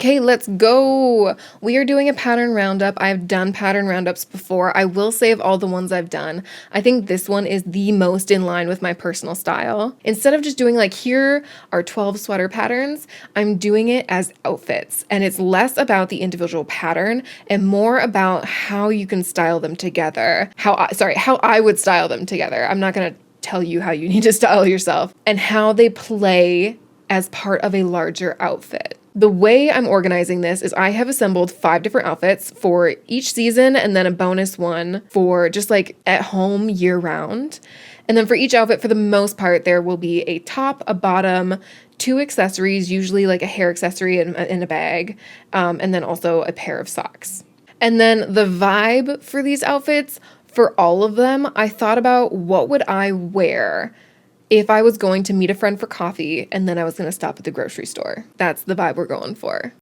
Okay, let's go. We are doing a pattern roundup. I've done pattern roundups before. I will save all the ones I've done. I think this one is the most in line with my personal style. Instead of just doing like, here are 12 sweater patterns, I'm doing it as outfits. And it's less about the individual pattern and more about how you can style them together. How I would style them together. I'm not going to tell you how you need to style yourself, and how they play as part of a larger outfit. The way I'm organizing this is I have assembled 5 different outfits for each season and then a bonus one for just like at home year round. And then for each outfit, for the most part, there will be a top, a bottom, 2 accessories, usually like a hair accessory in a bag, and then also a pair of socks. And then the vibe for these outfits, for all of them, I thought about what would I wear if I was going to meet a friend for coffee and then I was going to stop at the grocery store. That's the vibe we're going for.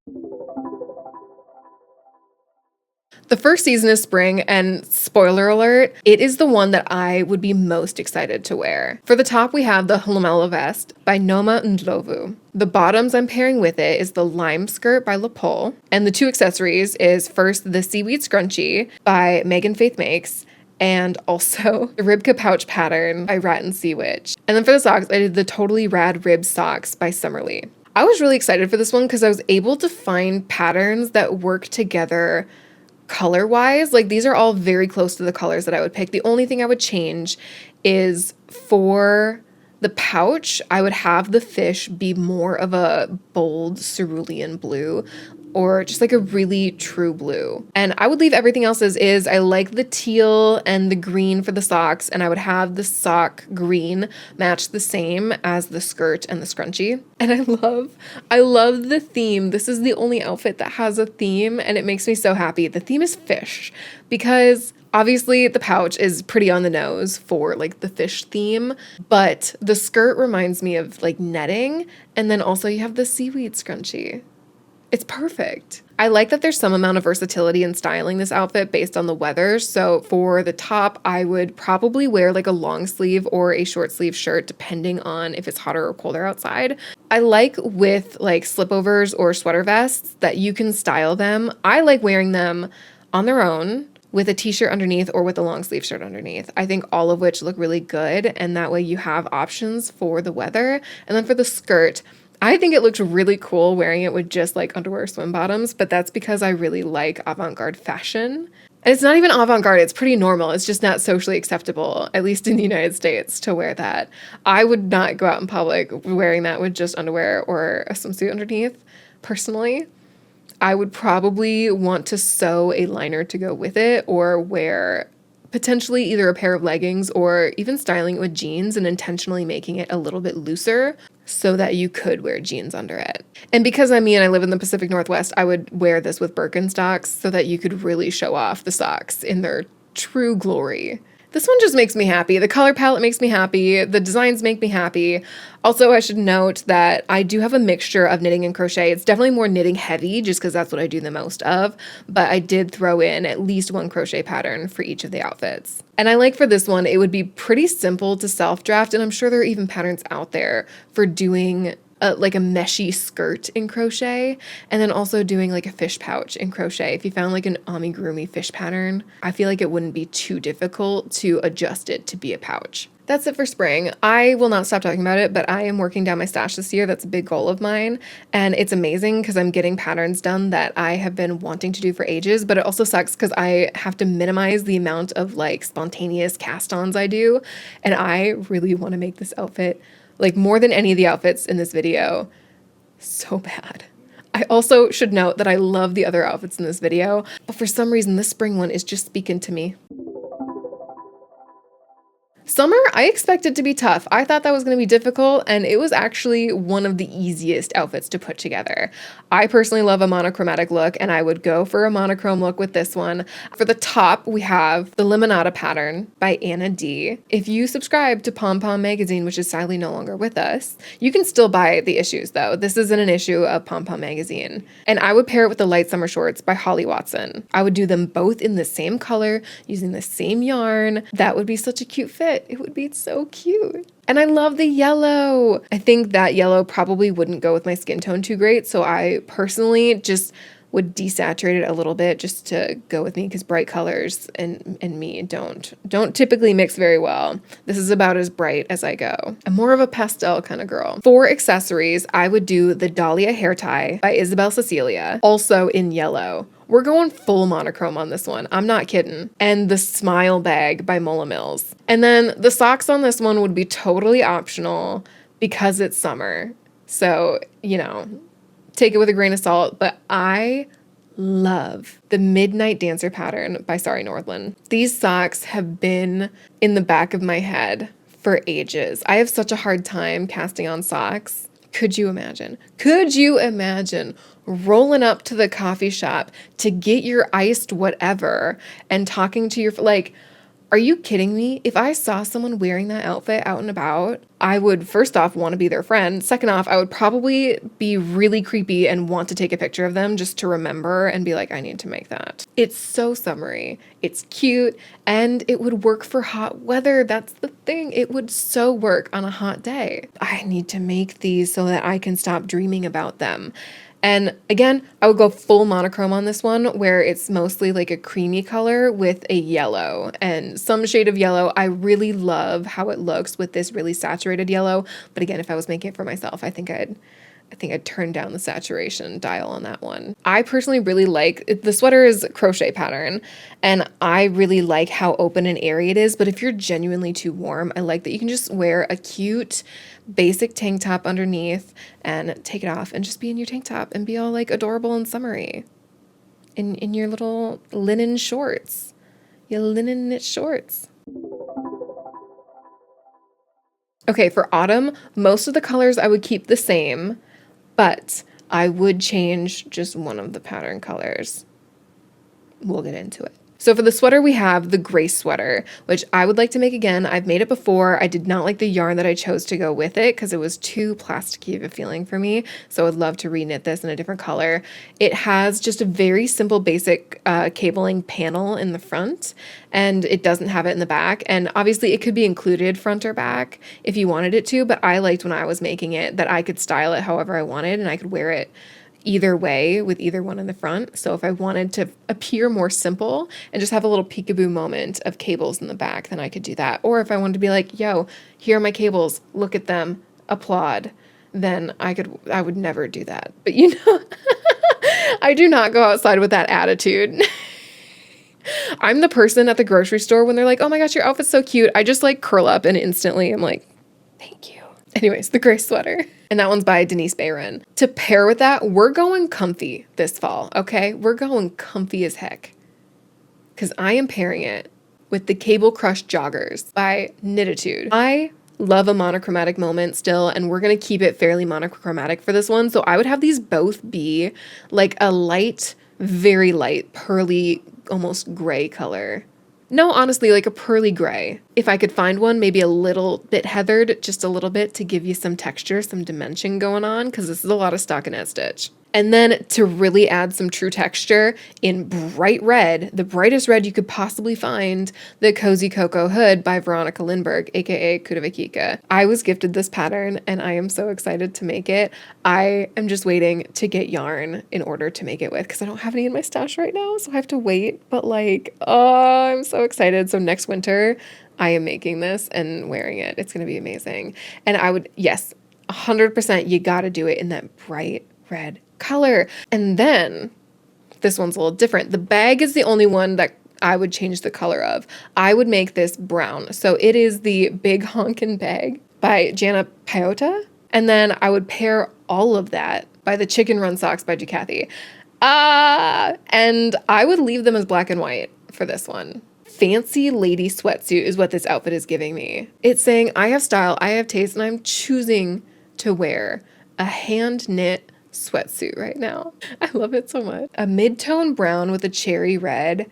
The first season is spring, and spoiler alert, it is the one that I would be most excited to wear. For the top, we have the Hulumela vest by Noma Ndlovu. The bottoms I'm pairing with it is the lime skirt by Le Pole, and the 2 accessories is first the seaweed scrunchie by Megan Faith Makes, and also the Ribka pouch pattern by Rat and Sea Witch. And then for the socks, I did the Totally Rad Rib socks by Summerlee. I was really excited for this one because I was able to find patterns that work together color-wise. Like, these are all very close to the colors that I would pick. The only thing I would change is for the pouch, I would have the fish be more of a bold cerulean blue, or just like a really true blue. And I would leave everything else as is. I like the teal and the green for the socks, and I would have the sock green match the same as the skirt and the scrunchie. And I love the theme. This is the only outfit that has a theme, and it makes me so happy. The theme is fish, because obviously the pouch is pretty on the nose for like the fish theme, but the skirt reminds me of like netting, and then also you have the seaweed scrunchie. It's perfect. I like that there's some amount of versatility in styling this outfit based on the weather. So for the top, I would probably wear like a long sleeve or a short sleeve shirt, depending on if it's hotter or colder outside. I like with like slipovers or sweater vests that you can style them. I like wearing them on their own with a t-shirt underneath or with a long sleeve shirt underneath. I think all of which look really good, and that way you have options for the weather. And then for the skirt, I think it looks really cool wearing it with just like underwear swim bottoms, but that's because I really like avant-garde fashion. And it's not even avant-garde, it's pretty normal. It's just not socially acceptable, at least in the United States, to wear that. I would not go out in public wearing that with just underwear or a swimsuit underneath, personally. I would probably want to sew a liner to go with it, or wear potentially either a pair of leggings or even styling it with jeans and intentionally making it a little bit looser so that you could wear jeans under it. And because I'm me and I live in the Pacific Northwest, I would wear this with Birkenstocks so that you could really show off the socks in their true glory. This one just makes me happy. The color palette makes me happy. The designs make me happy. Also, I should note that I do have a mixture of knitting and crochet. It's definitely more knitting heavy just because that's what I do the most of, but I did throw in at least 1 crochet pattern for each of the outfits. And I like for this one, it would be pretty simple to self-draft, and I'm sure there are even patterns out there for doing like a meshy skirt in crochet, and then also doing like a fish pouch in crochet. If you found like an amigurumi fish pattern, I feel like it wouldn't be too difficult to adjust it to be a pouch. That's it for spring. I will not stop talking about it, but I am working down my stash this year. That's a big goal of mine. And it's amazing because I'm getting patterns done that I have been wanting to do for ages, but it also sucks because I have to minimize the amount of like spontaneous cast-ons I do. And I really want to make this outfit, like more than any of the outfits in this video, so bad. I also should note that I love the other outfits in this video, but for some reason this spring one is just speaking to me. Summer, I expected to be tough. I thought that was going to be difficult, and it was actually one of the easiest outfits to put together. I personally love a monochromatic look, and I would go for a monochrome look with this one. For the top, we have the Limonada pattern by Anna D. If you subscribe to Pom Pom magazine, which is sadly no longer with us, you can still buy the issues though. This isn't an issue of Pom Pom magazine. And I would pair it with the Light Summer Shorts by Holly Watson. I would do them both in the same color, using the same yarn. That would be such a cute fit. what? It would be so cute. And I love the yellow. I think that yellow probably wouldn't go with my skin tone too great. So I personally just would desaturate it a little bit just to go with me, because bright colors and me don't typically mix very well. This is about as bright as I go. I'm more of a pastel kind of girl. For accessories, I would do the Dahlia hair tie by Isabel Cecilia, also in yellow. We're going full monochrome on this one. I'm not kidding. And the Smile Bag by Mola Mills. And then the socks on this one would be totally optional because it's summer. So, you know, take it with a grain of salt, but I love the Midnight Dancer pattern by Sari Nordlund. These socks have been in the back of my head for ages. I have such a hard time casting on socks. Could you imagine? Could you imagine rolling up to the coffee shop to get your iced whatever and talking to your, like, are you kidding me? If I saw someone wearing that outfit out and about, I would first off want to be their friend. Second off, I would probably be really creepy and want to take a picture of them just to remember and be like, I need to make that. It's so summery. It's cute, and it would work for hot weather. That's the thing. It would so work on a hot day. I need to make these so that I can stop dreaming about them. And again, I would go full monochrome on this one, where it's mostly like a creamy color with a yellow and some shade of yellow. I really love how it looks with this really saturated yellow. But again, if I was making it for myself, I think I'd turn down the saturation dial on that one. I personally really like, the sweater is crochet pattern, and I really like how open and airy it is. But if you're genuinely too warm, I like that you can just wear a cute basic tank top underneath and take it off and just be in your tank top and be all like adorable and summery in your little linen shorts, your linen knit shorts. Okay, for autumn, most of the colors I would keep the same, but I would change just one of the pattern colors. We'll get into it. So for the sweater, we have the gray sweater, which I would like to make again. I've made it before. I did not like the yarn that I chose to go with it because it was too plasticky of a feeling for me. So I would love to reknit this in a different color. It has just a very simple basic cabling panel in the front, and it doesn't have it in the back. And obviously it could be included front or back if you wanted it to, but I liked when I was making it that I could style it however I wanted and I could wear it either way with either one in the front. So if I wanted to appear more simple and just have a little peekaboo moment of cables in the back, then I could do that. Or if I wanted to be like, yo, here are my cables, look at them, applaud, then I would never do that. But you know, I do not go outside with that attitude. I'm the person at the grocery store when they're like, oh my gosh, your outfit's so cute. I just like curl up and instantly I'm like, thank you. Anyways, the gray sweater. And that one's by Denise Bayron. To pair with that, we're going comfy this fall, okay? We're going comfy as heck. Because I am pairing it with the Cable Crush Joggers by Knititude. I love a monochromatic moment still, and we're going to keep it fairly monochromatic for this one. So I would have these both be like a light, very light, pearly, almost gray color. No, honestly, like a pearly gray. If I could find one, maybe a little bit heathered, just a little bit to give you some texture, some dimension going on, because this is a lot of stockinette stitch. And then to really add some true texture in bright red, the brightest red you could possibly find, the Cozy Cocoa Hood by Veronica Lindbergh, aka Kudavakika. I was gifted this pattern and I am so excited to make it. I am just waiting to get yarn in order to make it with, because I don't have any in my stash right now, so I have to wait. But like, oh, I'm so excited. So next winter, I am making this and wearing it. It's going to be amazing. And I would, yes, 100%, you got to do it in that bright red color. And then this one's a little different. The bag is the only one that I would change the color of. I would make this brown. So it is the Big Honkin' Bag by Jana Piota. And then I would pair all of that by the Chicken Run Socks by Ducati. And I would leave them as black and white for this one. Fancy lady sweatsuit is what this outfit is giving me. It's saying I have style, I have taste, and I'm choosing to wear a hand knit sweatsuit right now. I love it so much. A mid-tone brown with a cherry red.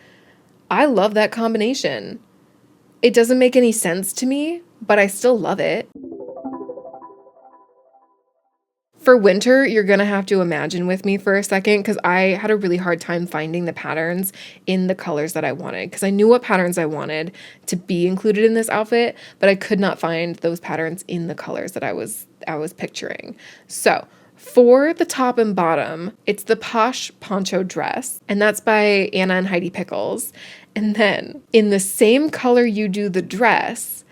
I love that combination. It doesn't make any sense to me, but I still love it. For winter, you're gonna have to imagine with me for a second because I had a really hard time finding the patterns in the colors that I wanted because I knew what patterns I wanted to be included in this outfit, but I could not find those patterns in the colors that I was picturing. So for the top and bottom, it's the Posh Poncho Dress, and that's by Anna and Heidi Pickles. And then in the same color you do the dress,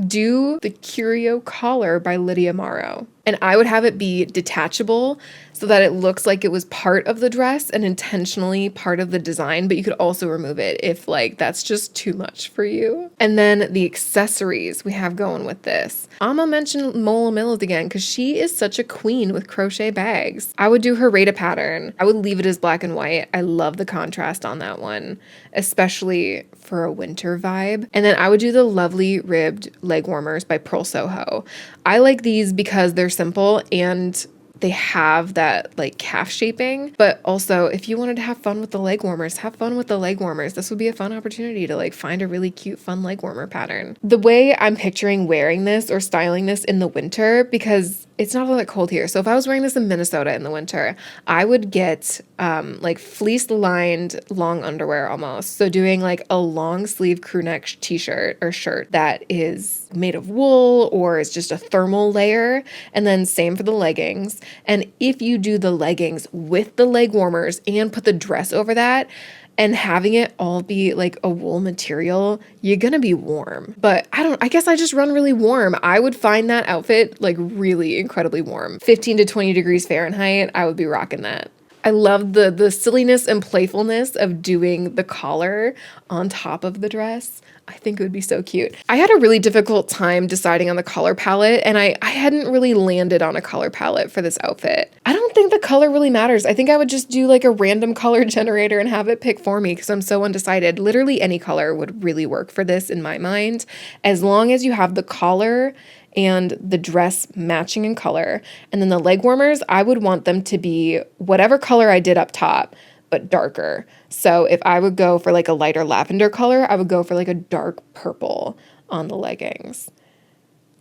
do the Curio Collar by Lydia Morrow. And I would have it be detachable so that it looks like it was part of the dress and intentionally part of the design, but you could also remove it if like that's just too much for you. And then the accessories we have going with this. I'm gonna mention Mola Mills again because she is such a queen with crochet bags. I would do her Rita pattern. I would leave it as black and white. I love the contrast on that one, especially for a winter vibe. And then I would do the lovely ribbed leg warmers by Pearl Soho. I like these because they're simple and they have that like calf shaping, but also if you wanted to have fun with the leg warmers, have fun with the leg warmers. This would be a fun opportunity to like find a really cute, fun leg warmer pattern. The way I'm picturing wearing this or styling this in the winter, because it's not all that cold here. So if I was wearing this in Minnesota in the winter, I would get like fleece lined long underwear almost. So doing like a long sleeve crew neck t-shirt or shirt that is made of wool or is just a thermal layer. And then same for the leggings. And if you do the leggings with the leg warmers and put the dress over that, and having it all be like a wool material, you're gonna be warm. But I guess I just run really warm. I would find that outfit like really incredibly warm. 15 to 20 degrees Fahrenheit, I would be rocking that. I love the silliness and playfulness of doing the collar on top of the dress. I think it would be so cute. I had a really difficult time deciding on the color palette, and I hadn't really landed on a color palette for this outfit. I don't think the color really matters. I think I would just do like a random color generator and have it pick for me because I'm so undecided. Literally any color would really work for this in my mind, as long as you have the collar and the dress matching in color. And then the leg warmers, I would want them to be whatever color I did up top, but darker. So if I would go for like a lighter lavender color, I would go for like a dark purple on the leggings.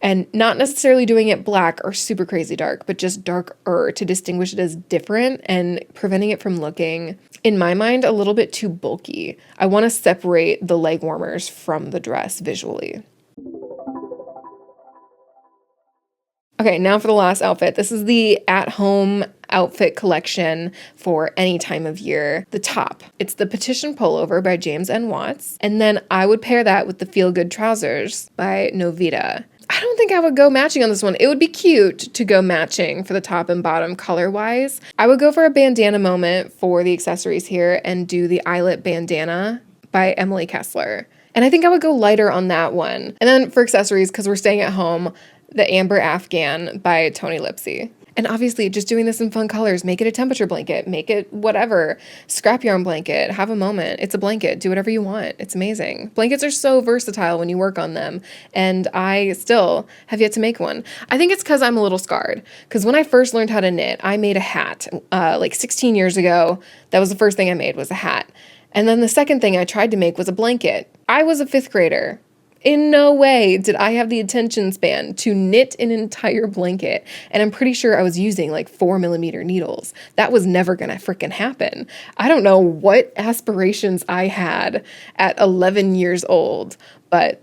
And not necessarily doing it black or super crazy dark, but just darker to distinguish it as different and preventing it from looking, in my mind, a little bit too bulky. I want to separate the leg warmers from the dress visually. Okay, now for the last outfit. This is the at-home outfit collection for any time of year. The top, it's the Petition Pullover by James N. Watts. And then I would pair that with the Feel Good Trousers by Novita. I don't think I would go matching on this one. It would be cute to go matching for the top and bottom color-wise. I would go for a bandana moment for the accessories here and do the Eyelet Bandana by Emily Kessler. And I think I would go lighter on that one. And then for accessories, because we're staying at home, the Amber Afghan by Toni Lipsy. And obviously just doing this in fun colors, make it a temperature blanket, make it whatever, scrap yarn blanket, have a moment. It's a blanket, do whatever you want. It's amazing. Blankets are so versatile when you work on them. And I still have yet to make one. I think it's because I'm a little scarred. Because when I first learned how to knit, I made a hat like 16 years ago. That was the first thing I made was a hat. And then the second thing I tried to make was a blanket. I was a 5th grader. In no way did I have the attention span to knit an entire blanket. And I'm pretty sure I was using like 4mm needles. That was never gonna freaking happen. I don't know what aspirations I had at 11 years old, but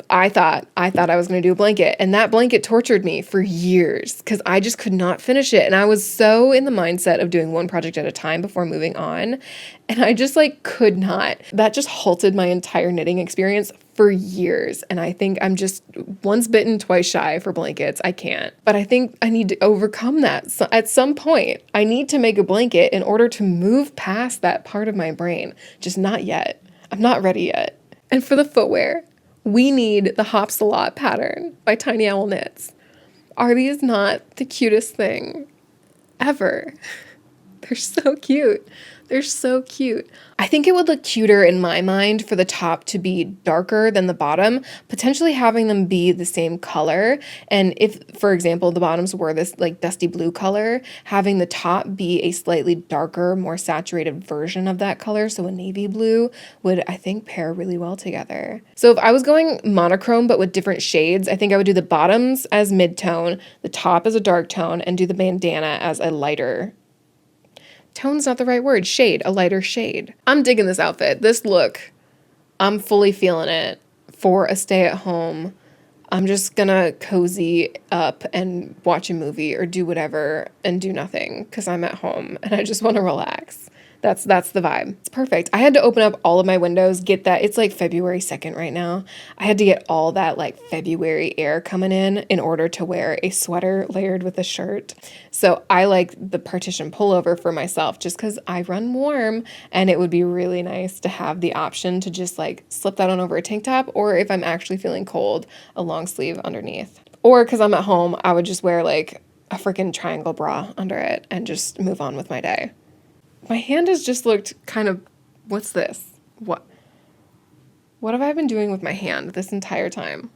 I thought I was going to do a blanket, and that blanket tortured me for years because I just could not finish it. And I was so in the mindset of doing one project at a time before moving on. And I just like could not. That just halted my entire knitting experience for years. And I think I'm just once bitten, twice shy for blankets. I can't. But I think I need to overcome that. So at some point, I need to make a blanket in order to move past that part of my brain. Just not yet. I'm not ready yet. And for the footwear, we need the Hops a Lot pattern by Tiny Owl Knits. Are these not the cutest thing ever? They're so cute. They're so cute. I think it would look cuter in my mind for the top to be darker than the bottom, potentially having them be the same color. And if, for example, the bottoms were this like dusty blue color, having the top be a slightly darker, more saturated version of that color, so a navy blue, would, I think, pair really well together. So if I was going monochrome but with different shades, I think I would do the bottoms as mid-tone, the top as a dark tone, and do the bandana as a lighter tone's not the right word. Shade, a lighter shade. I'm digging this outfit. This look, I'm fully feeling it for a stay at home. I'm just gonna cozy up and watch a movie or do whatever and do nothing because I'm at home and I just want to relax. That's the vibe. It's perfect. I had to open up all of my windows, get that. It's like February 2nd right now. I had to get all that like February air coming in order to wear a sweater layered with a shirt. So I like the partition pullover for myself just because I run warm and it would be really nice to have the option to just like slip that on over a tank top, or if I'm actually feeling cold, a long sleeve underneath. Or because I'm at home, I would just wear like a freaking triangle bra under it and just move on with my day. My hand has just looked kind of, what's this? What have I been doing with my hand this entire time?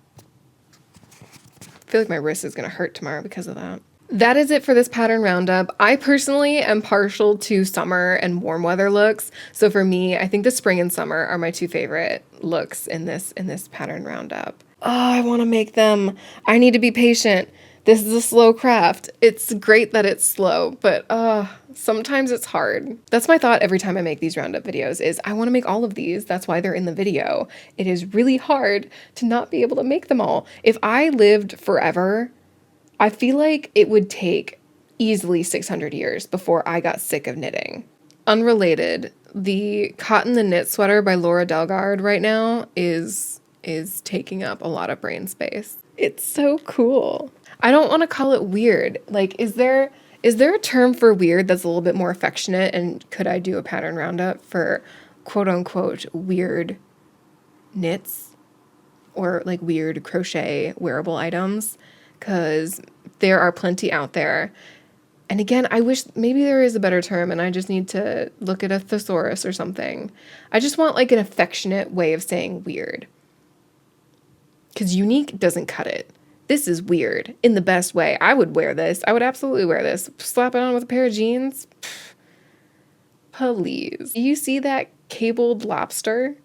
I feel like my wrist is going to hurt tomorrow because of that. That is it for this pattern roundup. I personally am partial to summer and warm weather looks. So for me, I think the spring and summer are my two favorite looks in this pattern roundup. Oh, I want to make them. I need to be patient. This is a slow craft. It's great that it's slow, but sometimes it's hard. That's my thought every time I make these roundup videos is I want to make all of these. That's why they're in the video. It is really hard to not be able to make them all. If I lived forever, I feel like it would take easily 600 years before I got sick of knitting. Unrelated, the Cotton the Knit sweater by Laura Delgard right now is taking up a lot of brain space. It's so cool. I don't want to call it weird. Like, is there a term for weird that's a little bit more affectionate? And could I do a pattern roundup for quote unquote weird knits or like weird crochet wearable items? Because there are plenty out there. And again, I wish maybe there is a better term and I just need to look at a thesaurus or something. I just want like an affectionate way of saying weird. Because unique doesn't cut it. This is weird in the best way. I would wear this. I would absolutely wear this. Slap it on with a pair of jeans. Please. Do you see that cabled lobster?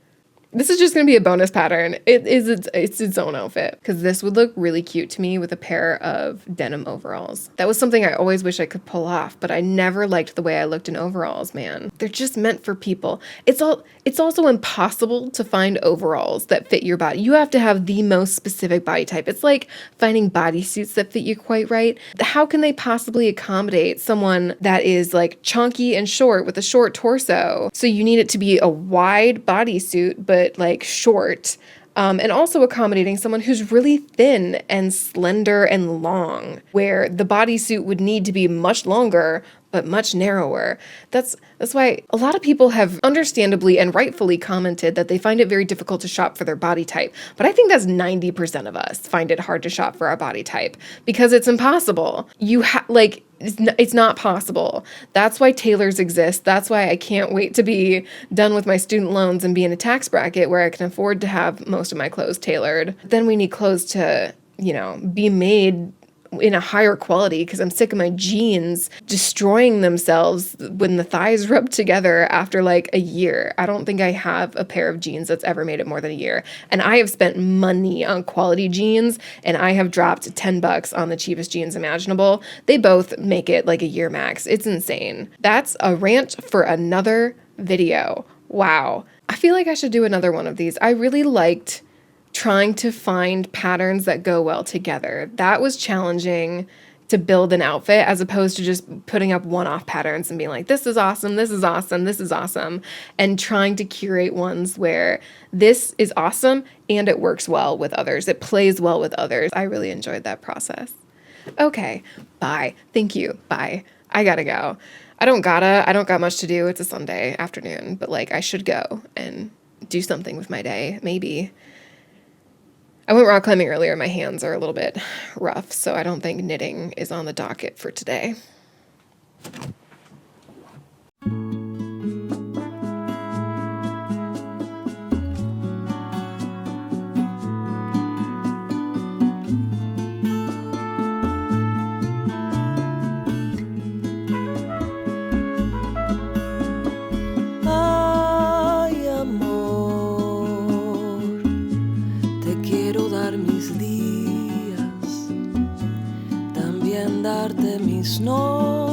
This is just going to be a bonus pattern. It's its own outfit because this would look really cute to me with a pair of denim overalls. That was something I always wish I could pull off, but I never liked the way I looked in overalls, man. They're just meant for people. It's also impossible to find overalls that fit your body. You have to have the most specific body type. It's like finding bodysuits that fit you quite right. How can they possibly accommodate someone that is like chunky and short with a short torso? So you need it to be a wide bodysuit, but like short, and also accommodating someone who's really thin and slender and long, where the bodysuit would need to be much longer but much narrower. That's why a lot of people have understandably and rightfully commented that they find it very difficult to shop for their body type. But I think that's 90% of us find it hard to shop for our body type because it's impossible. It's not possible. That's why tailors exist. That's why I can't wait to be done with my student loans and be in a tax bracket where I can afford to have most of my clothes tailored. Then we need clothes to, be made in a higher quality because I'm sick of my jeans destroying themselves when the thighs rub together after like a year. I don't think I have a pair of jeans that's ever made it more than a year. And I have spent money on quality jeans and I have dropped $10 on the cheapest jeans imaginable. They both make it like a year max. It's insane. That's a rant for another video. Wow. I feel like I should do another one of these. I really liked trying to find patterns that go well together. That was challenging to build an outfit as opposed to just putting up one-off patterns and being like, this is awesome, this is awesome, this is awesome, and trying to curate ones where this is awesome and it works well with others. It plays well with others. I really enjoyed that process. Okay, bye. Thank you. Bye. I gotta go. I don't got much to do. It's a Sunday afternoon, but like I should go and do something with my day, maybe. I went rock climbing earlier. My hands are a little bit rough, so I don't think knitting is on the docket for today. dar mis días, también darte mis noches.